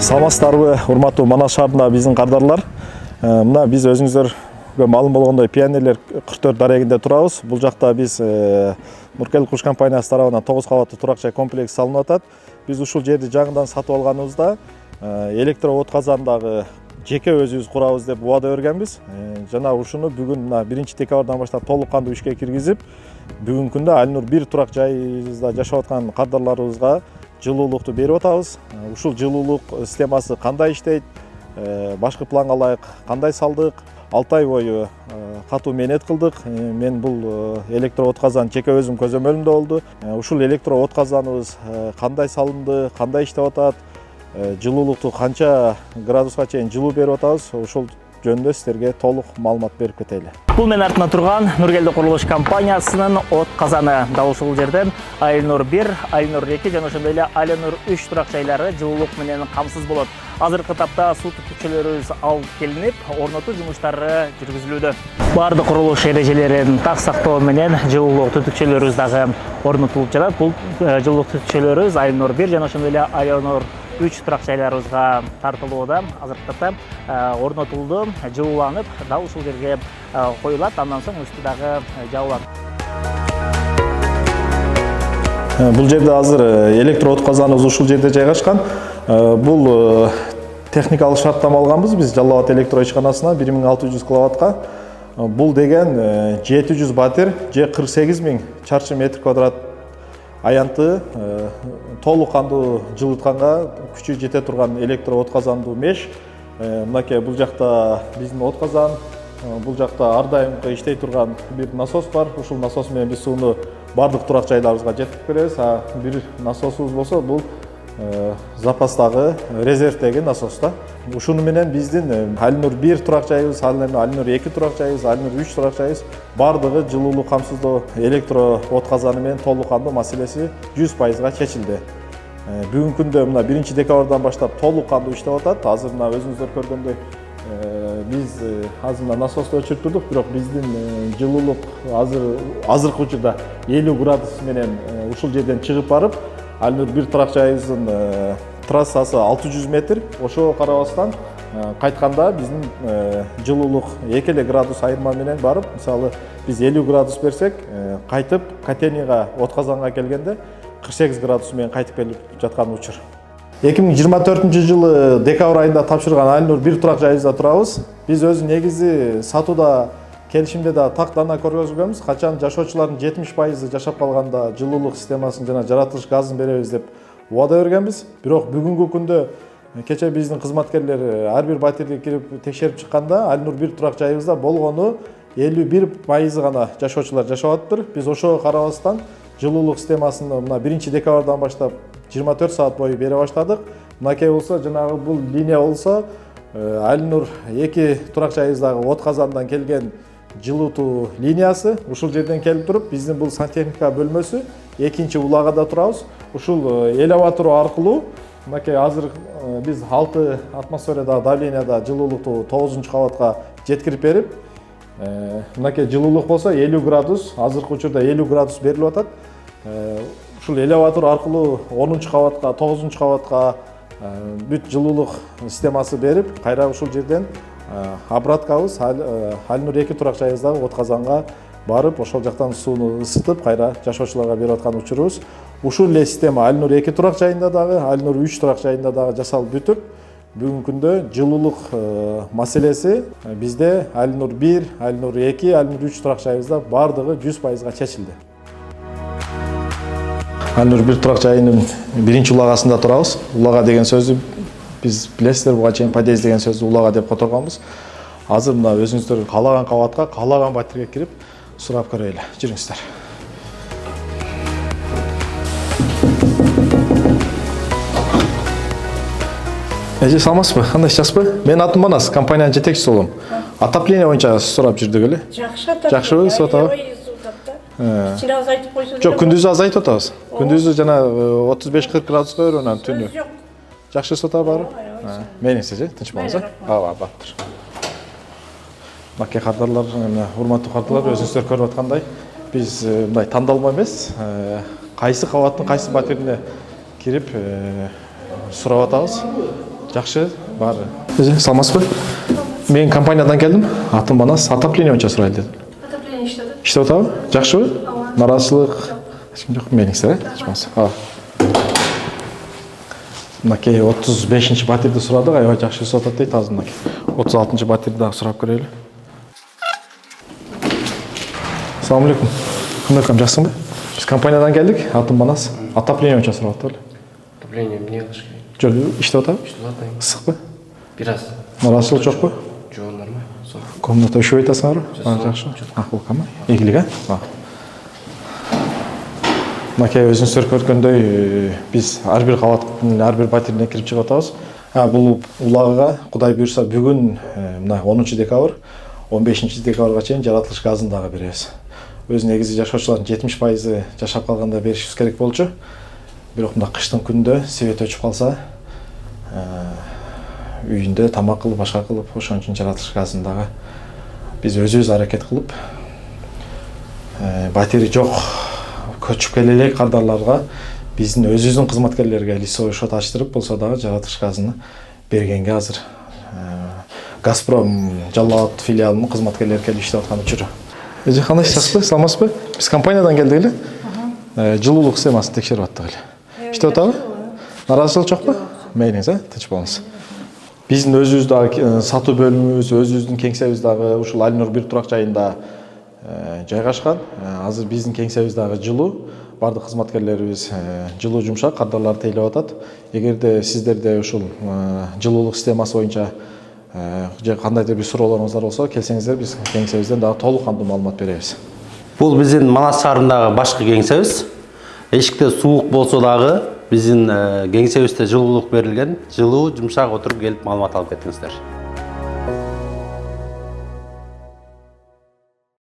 Саламатсыздарбы, урматтуу Манас шаарындагы биздин кардарлар. Мына биз өзүңүздөргө маалым болгондой Пионерлер 44 дарегинде турабыз. Бул жакта биз Нуркел Куш компаниясы тарабынан 9 кабаттуу турак жай комплекси салынып атат. Биз ушул жерди жаңыдан сатып алганыбызда электро от казандагы жеке өзүбүз курабыз деп убада бергенбиз. Жана ушуну бүгүн мына 1-декабрдан баштап толук кандуу ишке киргизип, бүгүнкү күндө Алинур 1 турак жайыбызда жашап аткан кардарларыбызга жылуулукту берип атабыз. Ушул жылуулук системасы кандай иштейт, башкы планга ылайык кандай салдык, 6 ай бою катуу мээнет кылдык. Мен бул электро от казан жеке өзүм көзөмөлүмдө болду. Ушул электро от казаныбыз кандай салынды, кандай иштеп атат, жылуулукту канча градуска чейин жылуу берип атабыз, ушул жөнүндө сиздерге толук маалымат берип кетели. Бул менин артымда турган Нуркелди курулуш компаниясынын от казаны. Дал ушул жерден Алинур 1, Алинур 2 жана ошондой эле Алинур 3 турак жайлары жылуулук менен камсыз болот. Азыркы тапта суу түтүкчөлөрүбүз алып келинип, орнотуу жумуштары жүргүзүлүүдө. Баардык курулуш эрежелерин так сактоо менен жылуулук түтүкчөлөрүбүз дагы орнотулуп жатат. Бул жылуулук түтүкчөлөрүбүз Алинур 1 жана ошондой эле Алинур 3 турак жайларыбызга тартылууда. Азыркы тапта орнотулду, жылууланып, дал ушул жерге коюлат, андан соң үстү дагы жабылат. Бул жерде азыр электро от казаныбыз ушул жерде жайгашкан. Бул техникалык шарттама алганбыз биз Жалал Абад электро ишканасына 1600 киловаттка. Бул деген 700 батир же 48 000 чарчы метр квадрат аянты толук кандуу жылытканга күчү жете турган электро от казандуу меш. Мынакей бул жакта биздин от казан, бул жакта ар дайым иштей турган бир насос бар. Ушул насос менен биз сууну бардык турак жайларыбызга жеткирип беребиз. Бир насосубуз болсо бул запастагы, резервдеги насос да. Ушуну менен биздин Алинур 1 турак жайыбыз, Алинур 2 турак жайыбыз, Алинур 3 турак жайыбыз бардыгы жылуулук камсыздоо электро от казаны менен толук кандуу маселеси 100% чечилди. Бүгүнкү күндө мына 1-декабрдан баштап толук кандуу иштеп атат. Азыр мына өзүңүздөр көргөндөй биз азыр мына насосту өчүртүрдүк, бирок биздин жылуулук азыркы учурда 50 градус менен ушул жерден чыгып барып, Алинур 1 турак жайыбыздын трассасы 600 метр. Ошого карабастан кайтканда биздин жылуулук 2 градус айырма менен барып, мисалы биз 50 градус берсек, кайтып Катенияга от казанга келгенде 48 градус менен кайтып келип жаткан учур. 2024-жылы декабрь айында тапшырган Алинур 1 турак жайыбызда турабыз. Биз өзү негизи сатууда келишимде да так дана көргөзгөнбүз. Качан жашоочулардын 70% жашап калганда жылуулук системасын жана жаратылыш газын беребиз деп убада бергенбиз. Бирок бүгүнкү күндө кече биздин кызматкерлер ар бир батирди кирип текшерип чыкканда Алинур 1 турак жайыбызда болгону 51% гана жашоочулар жашап атыптыр. Биз ошого карабастан жылуулук системасын мына 1-декабрдан баштап 24 саат бою бере баштадык. Мынакей болсо жанагы бул линия болсо Алинур 2 турак жайыбыздагы от казандан келген жылуутуу линиясы. Ушул жерден келип туруп биздин бул сантехника бөлмөсү экинчи улагада турабыз. Ушул элеватор аркылуу мынакей азыр биз 6 атмосферадагы давленияда жылуулукту 9-кабатка жеткирип берип, мынакей жылуулук болсо 50 градус, азыркы учурда 50 градус берилип атат. Ушул элеватор аркылуу 10-кабатка, 9-кабатка бүт жылуулук системасы берип, кайра ушул жерден обраткабыз Алинур 2 турак жайыбыздагы от казанга барып, ошол жактан сууну ысытып, кайра жашоочуларга берип аткан учурубуз. Ушул эле система Алинур 2 турак жайында дагы, Алинур 3 турак жайында дагы жасалып бүтүп, бүгүнкү күндө жылуулук маселеси бизде Алинур 1, Алинур 2, Алинур 3 турак жайыбызда бардыгы 100% чечилди. Алинур 1 турак жайынын биринчи улагасында турабыз. Улага деген сөздү биз билесиздер, буга чейин подъезд деген сөздү улага деп которгонбуз. Азыр мына өзүңүздөр каалаган кабатка, каалаган батирге кирип сурап көрөйлү. Жүрүңүздөр. Эже, саламатсызбы? Кандай ишчисизби? Менин атым Манас, компаниянын жетекчиси болом. Отопление боюнча сурап жүрдүк эле. Жакшыбы, сотабы? Кичине азайтып койсо. Жок, күндүзү азайтып атабыз. Күндүзү жана 35-40 градуска берип, анан түнү. Жакшы сота бар. Мениңиз же, тынч болуңуз. Баптыр. Мынакей кардарлар, урматтуу кардарлар, өзүңүздөр көрүп аткандай, биз мындай тандалма эмес, кайсы кабаттын кайсы батирине кирип сурап атабыз. Жакшы, бар. Саламатсызбы? Мен компаниядан келдим. Атым Манас, отопление боюнча сурайлы дедим. Отопление иштеп атат. Иштеп атабы? Жакшыбы? Нараазычылык эч ким жок мениңиздер, ачмасы. Мынакей 35-батирди сурадык, аябай жакшы иштеп атат дейт. Азыр мынакей 36-батирди дагы сурап көрөлү. Assalamu alaikum. Кандай кам, жаксыңбы? Биз компаниядан келдик. Атым Манас. Отопление боюнча сурап атабы. Отопление эмне кылыш керек? Жок, иштеп атабы? Иштеп атайын. Ысыкпы? Бир аз. Нараазычылык жокпу? Жок, нормально. Комната üşüp атасыңарбы? Жакшы. Бул кама? Ийгилик, Мынакей өзүңүз көргөндөй биз ар бир кабаттын ар бир батирине кирип чыгып атабыз. Бул улагыга Кудай буйрса бүгүн мына 10-декабрь, 15-декабрга чейин жаратылыш газын дагы беребиз. Өз негизи жашоочулардын 70% жашап калганда беришибиз керек болчу. Бирок мына кыштын күндө свет өчүп калса, үйүндө тамак кылып, башка кылып, ошон үчүн жаратылыш газын дагы биз өзүбүз аракет кылып, батири жок көчүп келе элек кардарларга биздин өзүбүздүн кызматкерлерге лицевой счет ачтырып болсо дагы жаратылыш газын бергенге азыр Газпром Жалал Абад филиалынын кызматкерлери келип иштеп аткан учуру. Кандай иштесизби? Саламатсызбы? Биз компаниядан келдик эле. Жылуулук системасын текшерип аттык эле. Иштеп атабы? Нараазычылык жокпу? Мейлиңиз, тынч болуңуз. Биздин өзүбүз дагы сатуу бөлүмүбүз, өзүбүздүн кеңсебиз дагы ушул Алинур 1 турак жайында жайгашкан. Азыр биздин кеңсебиз дагы жылуу, бардык кызматкерлерибиз жылуу жумшак, кардарларды тейлеп атат. Эгерде сиздерде ушул жылуулук системасы боюнча же кандайдыр бир суроолоруңуздар болсо, келсеңиздер биз кеңсебизден дагы толук кандуу маалымат беребиз. Бул биздин Манас шаарындагы башкы кеңсебиз. Эшикте суук болсо дагы биздин кеңсебизде жылуулук берилген. Жылуу жумшак отуруп келип маалымат алып кетиңиздер.